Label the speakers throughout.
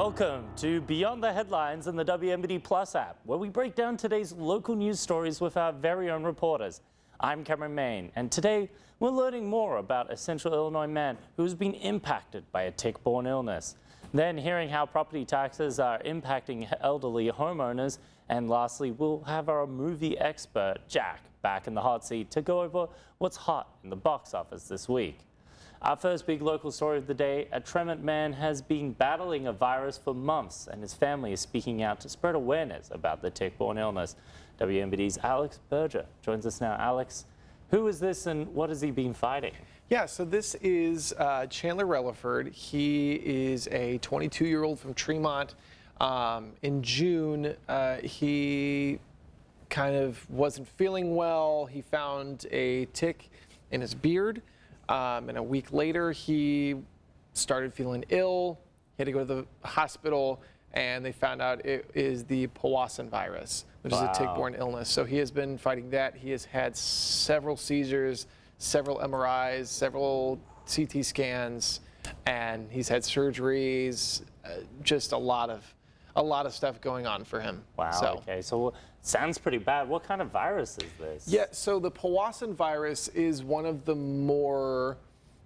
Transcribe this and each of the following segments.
Speaker 1: Welcome to Beyond the Headlines in the WMBD Plus app, where we break down today's local news stories with our very own reporters. I'm Cameron Main, and today we're learning more about a Central Illinois man who has been impacted by a tick-borne illness. Then hearing how property taxes are impacting elderly homeowners. And lastly, we'll have our movie expert, Jack, back in the hot seat to go over what's hot in the box office this week. Our first big local story of the day, a Tremont man has been battling a virus for months, and his family is speaking out to spread awareness about the tick-borne illness. WMBD's Alex Berger joins us now. Alex, who is this and what has he been fighting?
Speaker 2: Yeah, so this is Chandler Relaford. He is a 22-year-old from Tremont. In June, he kind of wasn't feeling well. He found a tick in his beard. And a week later, he started feeling ill. He had to go to the hospital, and they found out it is the Powassan virus, which is a tick-borne illness. So he has been fighting that. He has had several seizures, several MRIs, several CT scans, and he's had surgeries. Just a lot of stuff going on for him.
Speaker 1: Wow. Okay. So sounds pretty bad. What kind of virus is this?
Speaker 2: Yeah. So the Powassan virus is one of the more,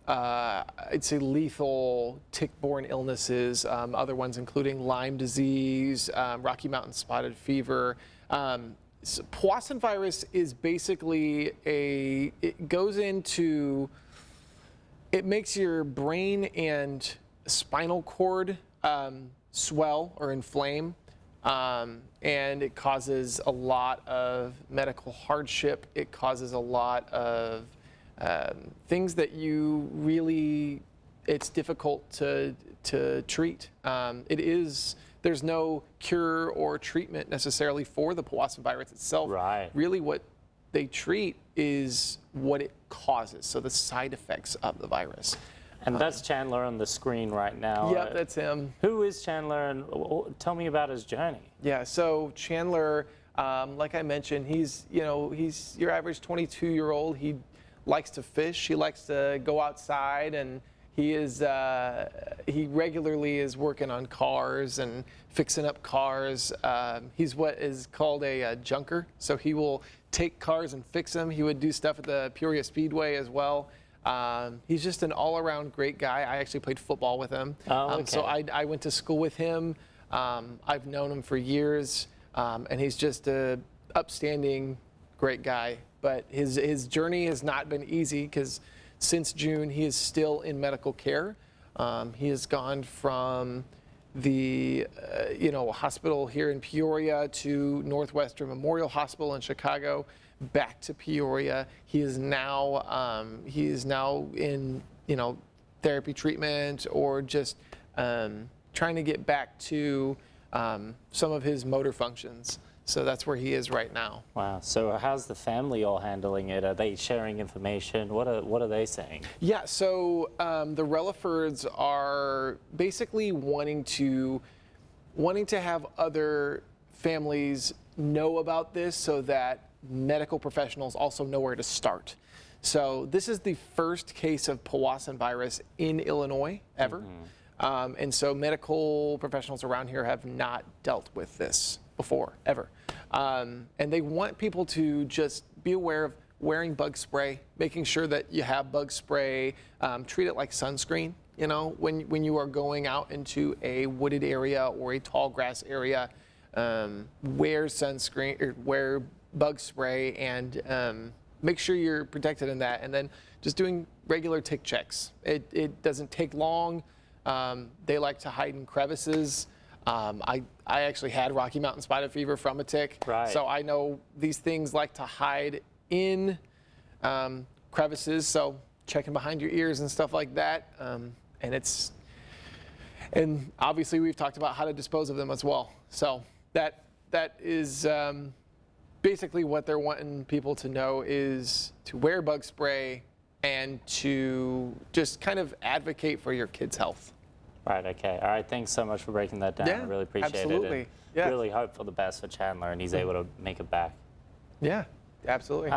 Speaker 2: I'd say, lethal tick-borne illnesses. Other ones including Lyme disease, Rocky Mountain spotted fever. So Powassan virus is basically it goes into, it makes your brain and spinal cord swell or inflame, and it causes a lot of medical hardship. It causes a lot of things that it's difficult to treat. There's no cure or treatment necessarily for the Powassan virus itself.
Speaker 1: Right.
Speaker 2: Really what they treat is what it causes, so the side effects of the virus.
Speaker 1: And that's Chandler on the screen right now.
Speaker 2: Yep, that's him.
Speaker 1: Who is Chandler, and tell me about his journey?
Speaker 2: Yeah, so Chandler, like I mentioned, he's your average 22-year-old. He likes to fish. He likes to go outside, and he regularly is working on cars and fixing up cars. He's what is called a junker. So he will take cars and fix them. He would do stuff at the Peoria Speedway as well. He's just an all-around great guy. I actually played football with him.
Speaker 1: Oh, okay.
Speaker 2: So I went to school with him. I've known him for years, and he's just a upstanding, great guy. But his journey has not been easy because since June, he is still in medical care. He has gone from the hospital here in Peoria to Northwestern Memorial Hospital in Chicago, back to Peoria. He is now in therapy treatment or just trying to get back to some of his motor functions. So that's where he is right now.
Speaker 1: Wow. So how's the family all handling it? Are they sharing information? What are they saying?
Speaker 2: Yeah. So the Relafords are basically wanting to have other families know about this so that medical professionals also know where to start. So this is the first case of Powassan virus in Illinois ever. Mm-hmm. And so medical professionals around here have not dealt with this before, ever. And they want people to just be aware of wearing bug spray, making sure that you have bug spray, treat it like sunscreen. When you are going out into a wooded area or a tall grass area, wear sunscreen or wear bug spray and make sure you're protected in that. And then just doing regular tick checks. It doesn't take long. They like to hide in crevices. I actually had Rocky Mountain spotted fever from a tick.
Speaker 1: Right.
Speaker 2: So I know these things like to hide in crevices. So checking behind your ears and stuff like that. And obviously we've talked about how to dispose of them as well. So that is basically what they're wanting people to know is to wear bug spray and to just kind of advocate for your kids' health.
Speaker 1: Right, okay. All right, thanks so much for breaking that down.
Speaker 2: Yeah,
Speaker 1: I really appreciate
Speaker 2: absolutely.
Speaker 1: it.
Speaker 2: Yeah.
Speaker 1: Really hope for the best for Chandler and he's able to make it back.
Speaker 2: Yeah, absolutely.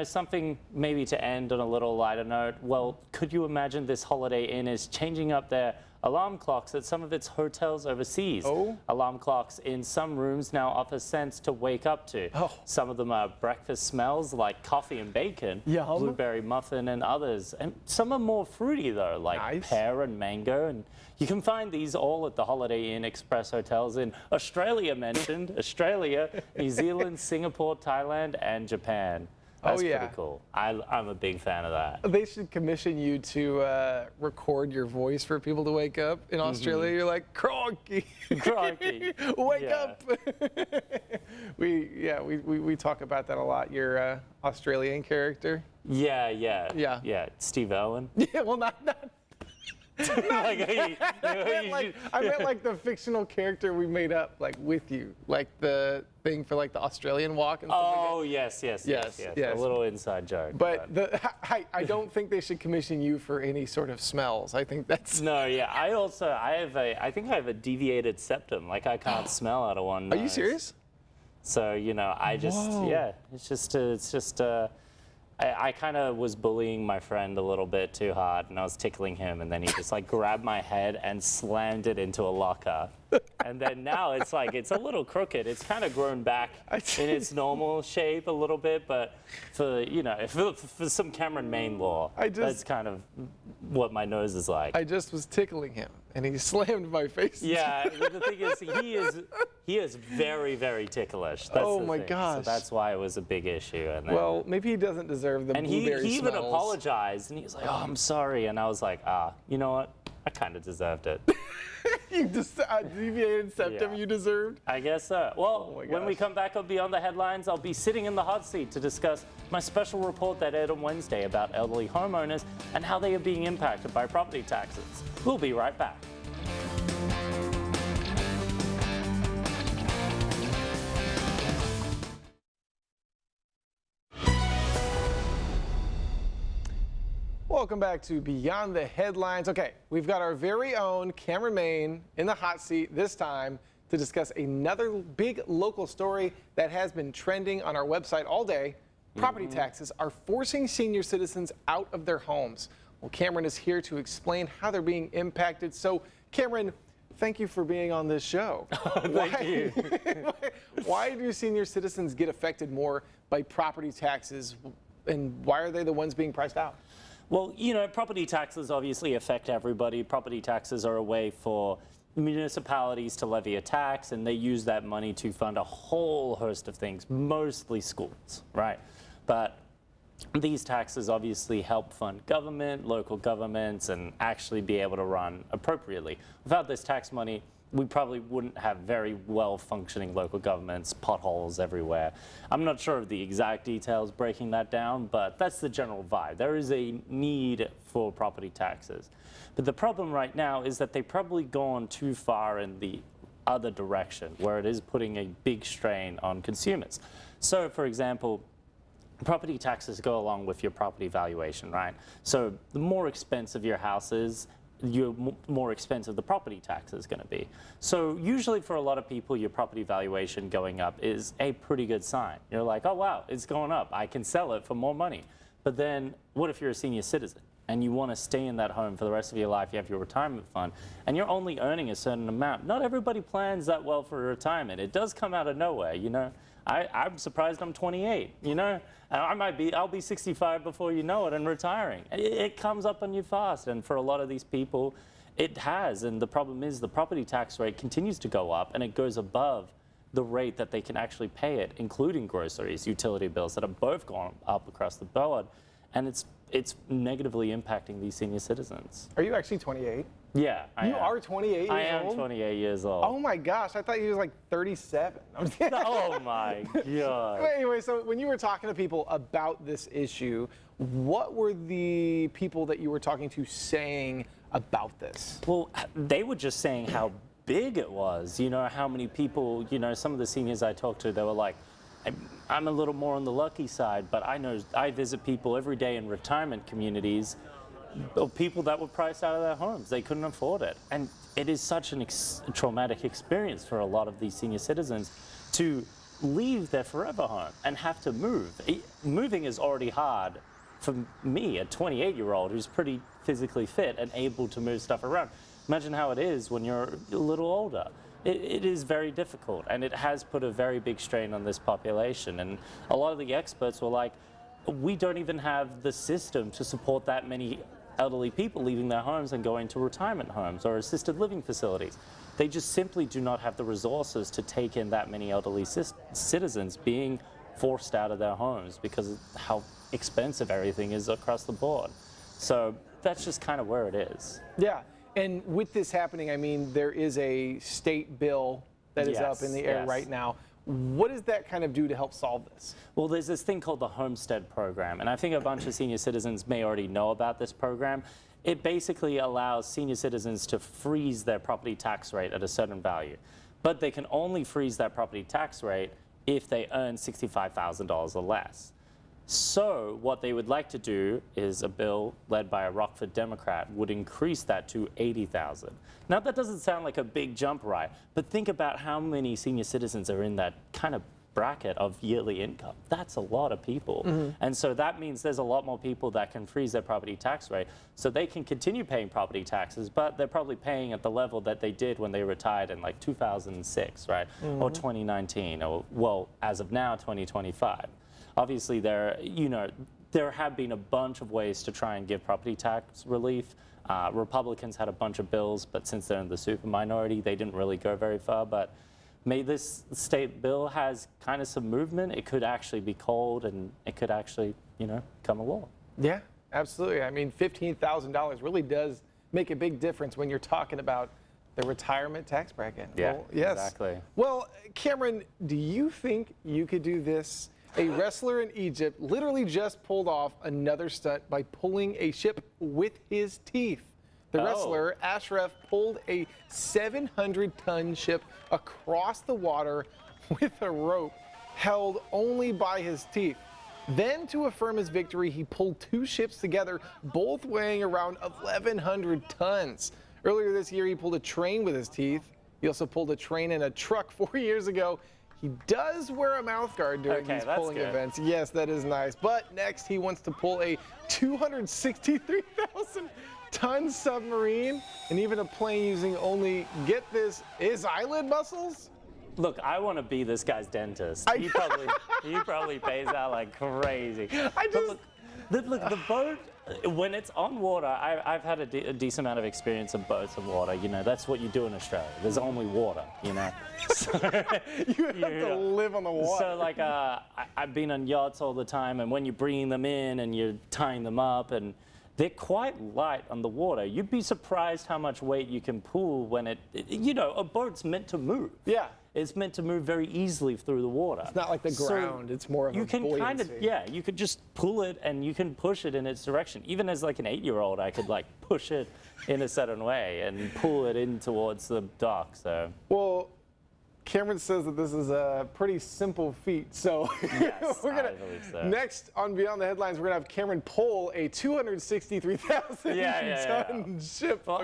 Speaker 1: Something maybe to end on a little lighter note. Well, could you imagine this Holiday Inn is changing up their alarm clocks at some of its hotels overseas.
Speaker 2: Oh.
Speaker 1: Alarm clocks in some rooms now offer scents to wake up to.
Speaker 2: Oh.
Speaker 1: Some of them are breakfast smells like coffee and bacon,
Speaker 2: Yum.
Speaker 1: blueberry muffin and others. And some are more fruity though, like
Speaker 2: Nice.
Speaker 1: pear and mango. And you can find these all at the Holiday Inn Express hotels in Australia mentioned, Australia, New Zealand, Singapore, Thailand, and Japan. That's
Speaker 2: yeah.
Speaker 1: pretty cool. I'm a big fan of that.
Speaker 2: They should commission you to record your voice for people to wake up. In Australia, you're like, Cronky,
Speaker 1: Cronky.
Speaker 2: wake
Speaker 1: Yeah.
Speaker 2: up. we talk about that a lot. Your Australian character.
Speaker 1: Yeah.
Speaker 2: Yeah.
Speaker 1: Steve Irwin.
Speaker 2: Yeah, well, not.
Speaker 1: Like,
Speaker 2: I meant like the fictional character we made up, like with you, like the thing for like the Australian walk and stuff like
Speaker 1: Oh, yes.
Speaker 2: Yes.
Speaker 1: A little inside joke.
Speaker 2: that. But I don't think they should commission you for any sort of smells. I think that's.
Speaker 1: No, yeah. I think I have a deviated septum. Like I can't smell out of one
Speaker 2: Are you
Speaker 1: nose.
Speaker 2: serious?
Speaker 1: So, I just,
Speaker 2: Whoa.
Speaker 1: yeah, it's just, I kind of was bullying my friend a little bit too hard, and I was tickling him, and then he just like grabbed my head and slammed it into a locker. And then now it's like, it's a little crooked. It's kind of grown back in its normal shape a little bit, but for some Cameron Maine lore, that's kind of what my nose is like.
Speaker 2: I just was tickling him, and he slammed my face.
Speaker 1: Yeah, the thing is, he is very, very ticklish. That's
Speaker 2: Oh
Speaker 1: the
Speaker 2: my
Speaker 1: thing.
Speaker 2: gosh.
Speaker 1: So that's why it was a big issue. And then,
Speaker 2: Well, maybe he doesn't deserve the
Speaker 1: and he
Speaker 2: blueberry
Speaker 1: even
Speaker 2: smells.
Speaker 1: apologized, and he was like, "Oh, I'm sorry," and I was like, you know what? I kind of deserved it.
Speaker 2: You just deviated septum
Speaker 1: Yeah.
Speaker 2: you deserved.
Speaker 1: I guess so. Well,
Speaker 2: Oh my
Speaker 1: when we
Speaker 2: gosh.
Speaker 1: come back on Beyond the Headlines, I'll be sitting in the hot seat to discuss my special report that aired on Wednesday about elderly homeowners and how they are being impacted by property taxes. We'll be right back.
Speaker 2: Welcome back to Beyond the Headlines. Okay, we've got our very own Cameron Maine in the hot seat this time to discuss another big local story that has been trending on our website all day. Property taxes are forcing senior citizens out of their homes. Well, Cameron is here to explain how they're being impacted. So, Cameron, thank you for being on this show.
Speaker 1: Thank you.
Speaker 2: Why do senior citizens get affected more by property taxes, and why are they the ones being priced out?
Speaker 1: Well, property taxes obviously affect everybody. Property taxes are a way for municipalities to levy a tax, and they use that money to fund a whole host of things, mostly schools, right? But these taxes obviously help fund government, local governments, and actually be able to run appropriately. Without this tax money, we probably wouldn't have very well-functioning local governments, potholes everywhere. I'm not sure of the exact details breaking that down, but that's the general vibe. There is a need for property taxes. But the problem right now is that they've probably gone too far in the other direction, where it is putting a big strain on consumers. So, for example, property taxes go along with your property valuation, right? So the more expensive your house is, the more expensive the property tax is going to be. So usually for a lot of people, your property valuation going up is a pretty good sign. You're like, oh wow, it's going up. I can sell it for more money. But then what if you're a senior citizen and you want to stay in that home for the rest of your life? You have your retirement fund and you're only earning a certain amount. Not everybody plans that well for retirement. It does come out of nowhere, I'm surprised I'm 28, I'll be 65 before you know it and retiring. It comes up on you fast, and for a lot of these people, it has. And the problem is the property tax rate continues to go up, and it goes above the rate that they can actually pay it, including groceries, utility bills that have both gone up across the board, and it's negatively impacting these senior citizens.
Speaker 2: Are you actually 28?
Speaker 1: Yeah, I
Speaker 2: You
Speaker 1: am.
Speaker 2: are 28 years old?
Speaker 1: I am 28 years old.
Speaker 2: Oh my gosh, I thought you were like 37.
Speaker 1: Oh my God.
Speaker 2: Anyway, so when you were talking to people about this issue, what were the people that you were talking to saying about this?
Speaker 1: Well, they were just saying how big it was, how many people, some of the seniors I talked to, they were like, I'm a little more on the lucky side, but I visit people every day in retirement communities of people that were priced out of their homes. They couldn't afford it. And it is such a traumatic experience for a lot of these senior citizens to leave their forever home and have to move. Moving is already hard for me, a 28-year-old who's pretty physically fit and able to move stuff around. Imagine how it is when you're a little older. It is very difficult, and it has put a very big strain on this population. And a lot of the experts were like, we don't even have the system to support that many elderly people leaving their homes and going to retirement homes or assisted living facilities. They just simply do not have the resources to take in that many elderly citizens being forced out of their homes because of how expensive everything is across the board. So that's just kind of where it is.
Speaker 2: Yeah. And with this happening, I mean, there is a state bill that is up in the air right now. What does that kind of do to help solve this?
Speaker 1: Well, there's this thing called the Homestead Program, and I think a bunch of senior citizens may already know about this program. It basically allows senior citizens to freeze their property tax rate at a certain value, but they can only freeze that property tax rate if they earn $65,000 or less. So what they would like to do is a bill led by a Rockford Democrat would increase that to $80,000. Now that doesn't sound like a big jump, right? But think about how many senior citizens are in that kind of bracket of yearly income. That's a lot of people. And so that means there's a lot more people that can freeze their property tax rate so they can continue paying property taxes, but they're probably paying at the level that they did when they retired in like 2006, right? Or 2019, or well, as of now, 2025. Obviously, there have been a bunch of ways to try and give property tax relief. Republicans had a bunch of bills, but since they're in the super minority, they didn't really go very far. But maybe this state bill has kind of some movement. It could actually be called, and it could actually, come a law.
Speaker 2: Yeah, absolutely. I mean, $15,000 really does make a big difference when you're talking about the retirement tax bracket.
Speaker 1: Yeah,
Speaker 2: well, yes.
Speaker 1: Exactly.
Speaker 2: Well, Cameron, do you think you could do this? A wrestler in Egypt literally just pulled off another stunt by pulling a ship with his teeth. The wrestler, Ashraf, pulled a 700-ton ship across the water with a rope held only by his teeth. Then, to affirm his victory, he pulled two ships together, both weighing around 1,100 tons. Earlier this year, he pulled a train with his teeth. He also pulled a train in a truck 4 years ago. He does wear a mouthguard during these pulling events. Yes, that is nice. But next, he wants to pull a 263,000-ton submarine and even a plane using only, get this, his eyelid muscles?
Speaker 1: Look, I want to be this guy's dentist. He probably pays out like crazy. Look, the boat, when it's on water, I've had a decent amount of experience in boats and water. That's what you do in Australia. There's only water, So,
Speaker 2: you have to live on the water.
Speaker 1: So, like, I've been on yachts all the time, and when you're bringing them in and you're tying them up, and they're quite light on the water. You'd be surprised how much weight you can pull when a boat's meant to move. Yeah. It's meant to move very easily through the water.
Speaker 2: It's not like the ground, it's more of a buoyancy.
Speaker 1: You can you could just pull it and you can push it in its direction. Even as like an 8-year-old, I could like push it in a certain way and pull it in towards the dock, so.
Speaker 2: Well, Cameron says that this is a pretty simple feat, so
Speaker 1: yes, I believe so.
Speaker 2: Next on Beyond the Headlines, we're gonna have Cameron pull a 263,000-ton ship.
Speaker 1: Well,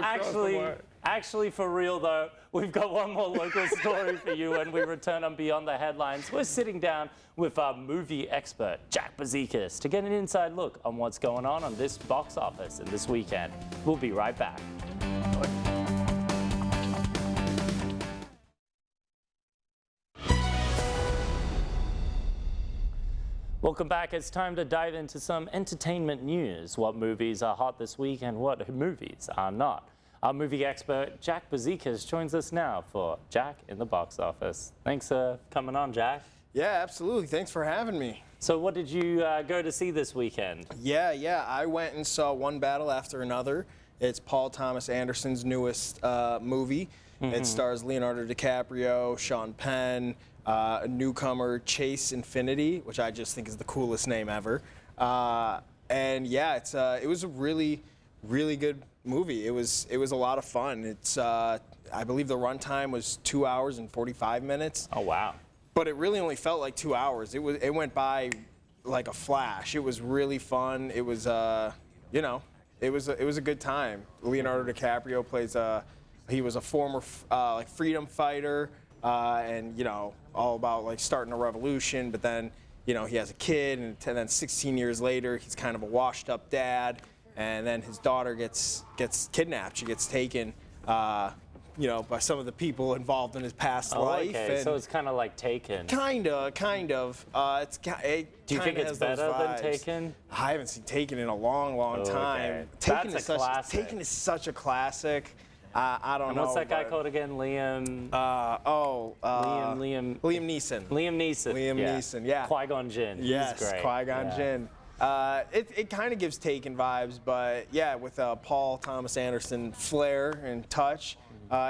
Speaker 1: actually, for real though, we've got one more local story for you when we return on Beyond the Headlines. We're sitting down with our movie expert, Jack Bazikis, to get an inside look on what's going on this box office and this weekend. We'll be right back. Welcome back. It's time to dive into some entertainment news. What movies are hot this week and what movies are not. Our movie expert, Jack Bazikis, joins us now for Jack in the Box Office. Thanks for coming on, Jack.
Speaker 3: Yeah, absolutely. Thanks for having me.
Speaker 1: So what did you go to see this weekend?
Speaker 3: Yeah. I went and saw One Battle After Another. It's Paul Thomas Anderson's newest movie. It stars Leonardo DiCaprio, Sean Penn, a newcomer, Chase Infinity, which I just think is the coolest name ever. And yeah, it was a really, really good movie. It was a lot of fun. It's I believe the runtime was 2 hours and 45 minutes.
Speaker 1: Oh wow!
Speaker 3: But it really only felt like 2 hours. It went by like a flash. It was really fun. It was it was a good time. Leonardo DiCaprio plays he was a former like freedom fighter. And all about like starting a revolution, but then he has a kid, and then 16 years later he's kind of a washed up dad, and then his daughter gets kidnapped. She gets taken by some of the people involved in his past
Speaker 1: Oh,
Speaker 3: life.
Speaker 1: okay.
Speaker 3: And
Speaker 1: So it's kind of like Taken.
Speaker 3: kind of.
Speaker 1: Do you think it's better than Taken?
Speaker 3: I haven't seen Taken in a long, long
Speaker 1: Okay.
Speaker 3: time.
Speaker 1: That's a classic.
Speaker 3: Taken is such a classic. I don't
Speaker 1: And
Speaker 3: know.
Speaker 1: what's that guy
Speaker 3: but-
Speaker 1: called again? Liam
Speaker 3: Liam Neeson.
Speaker 1: Neeson.
Speaker 3: Liam Neeson, yeah.
Speaker 1: Qui-Gon Jinn.
Speaker 3: Yes,
Speaker 1: He's great.
Speaker 3: Qui-Gon
Speaker 1: Yeah.
Speaker 3: Jinn. It kind of gives Taken vibes, but yeah, with Paul Thomas Anderson flair and touch,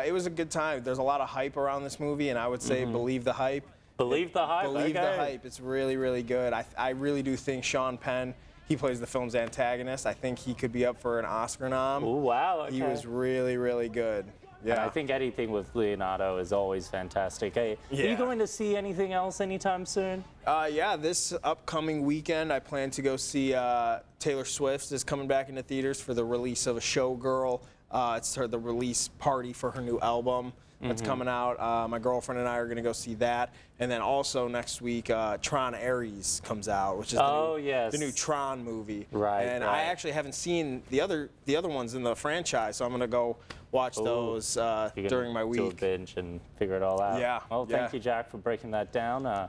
Speaker 3: it was a good time. There's a lot of hype around this movie, and I would say believe the hype.
Speaker 1: Believe the hype.
Speaker 3: Believe
Speaker 1: okay.
Speaker 3: the hype. It's really, really good. I really do think Sean Penn, he plays the film's antagonist. I think he could be up for an Oscar nom.
Speaker 1: Ooh, wow. Okay.
Speaker 3: He was really, really good. Yeah.
Speaker 1: And I think anything with Leonardo is always fantastic. Hey, Are
Speaker 3: Yeah.
Speaker 1: you going to see anything else anytime soon?
Speaker 3: Yeah, this upcoming weekend, I plan to go see Taylor Swift is coming back into theaters for the release of a Showgirl. It's the release party for her new album that's coming out. My girlfriend and I are going to go see that. And then also next week, Tron Ares comes out, which is the new Tron movie.
Speaker 1: Right,
Speaker 3: And
Speaker 1: right.
Speaker 3: I actually haven't seen the other ones in the franchise, so I'm going to go watch those
Speaker 1: You're gonna
Speaker 3: during my
Speaker 1: do a
Speaker 3: week.
Speaker 1: binge and figure it all out.
Speaker 3: Yeah,
Speaker 1: Well, thank
Speaker 3: yeah.
Speaker 1: you, Jack, for breaking that down.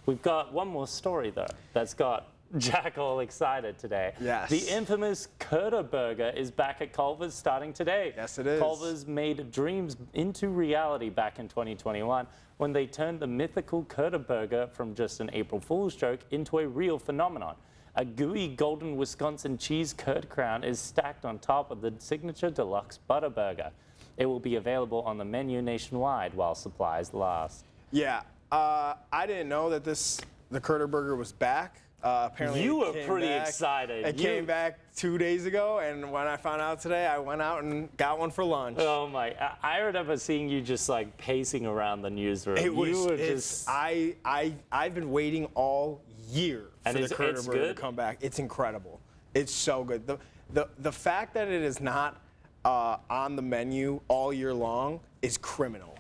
Speaker 1: We've got one more story, though, that's got Jack all excited today.
Speaker 3: Yes.
Speaker 1: The infamous Curter Burger is back at Culver's starting today.
Speaker 3: Yes, it is.
Speaker 1: Culver's made dreams into reality back in 2021 when they turned the mythical Curter Burger from just an April Fool's joke into a real phenomenon. A gooey golden Wisconsin cheese curd crown is stacked on top of the signature deluxe butter burger. It will be available on the menu nationwide while supplies last.
Speaker 3: Yeah, I didn't know that the Curter Burger was back. Apparently,
Speaker 1: You
Speaker 3: it
Speaker 1: were
Speaker 3: came
Speaker 1: pretty
Speaker 3: back-
Speaker 1: excited.
Speaker 3: It came back 2 days ago, and when I found out today, I went out and got one for lunch.
Speaker 1: Oh my! I remember seeing you just like pacing around the newsroom. You were just.
Speaker 3: I've been waiting all year
Speaker 1: And
Speaker 3: for
Speaker 1: it's-
Speaker 3: the Curter
Speaker 1: it's
Speaker 3: Burger to
Speaker 1: good?
Speaker 3: come back. It's incredible. It's so good. The fact that it is not on the menu all year long is criminal.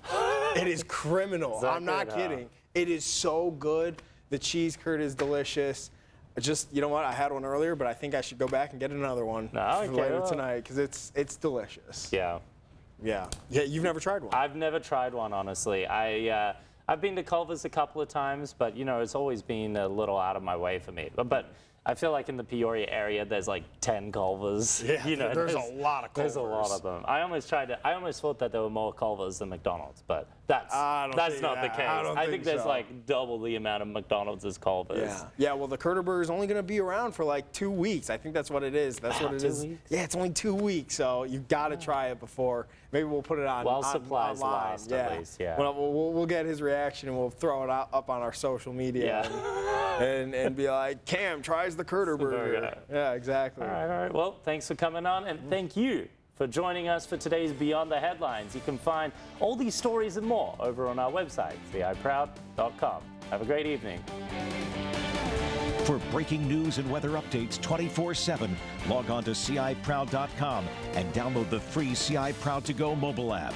Speaker 3: It is criminal.
Speaker 1: that
Speaker 3: I'm not
Speaker 1: good, huh?
Speaker 3: kidding. It is so good. The cheese curd is delicious. You know what? I had one earlier, but I think I should go back and get another one
Speaker 1: okay,
Speaker 3: later
Speaker 1: well.
Speaker 3: tonight because it's delicious.
Speaker 1: Yeah.
Speaker 3: Yeah. You've never tried one.
Speaker 1: I've never tried one, honestly. I've been to Culver's a couple of times, but you know, it's always been a little out of my way for me. But I feel like in the Peoria area, there's like 10 Culvers.
Speaker 3: Yeah,
Speaker 1: you know,
Speaker 3: there's a lot of
Speaker 1: There's a lot
Speaker 3: Culvers.
Speaker 1: of them. I almost thought that there were more Culvers than McDonald's, but that's
Speaker 3: I don't
Speaker 1: that's
Speaker 3: think
Speaker 1: not the
Speaker 3: that-
Speaker 1: case.
Speaker 3: I don't
Speaker 1: think
Speaker 3: think
Speaker 1: there's
Speaker 3: so.
Speaker 1: like double the amount of McDonald's as Culvers.
Speaker 3: Yeah. Yeah, well, the Curter Burger is only going to be around for like 2 weeks. I think that's what it is. That's what it
Speaker 1: 2
Speaker 3: is.
Speaker 1: weeks?
Speaker 3: Yeah, it's only 2 weeks, so you've got to try it before. Maybe we'll put it on
Speaker 1: While
Speaker 3: on-
Speaker 1: supplies
Speaker 3: online.
Speaker 1: last, at least, yeah.
Speaker 3: Well, we'll get his reaction and we'll throw it up on our social media and be like, Cam tries the Curter Burger.
Speaker 1: burger.
Speaker 3: Yeah, exactly.
Speaker 1: All right. Well, thanks for coming on, and thank you for joining us for today's Beyond the Headlines. You can find all these stories and more over on our website, ciproud.com. Have a great evening.
Speaker 4: For breaking news and weather updates 24/7, log on to ciproud.com and download the free CI Proud to Go mobile app.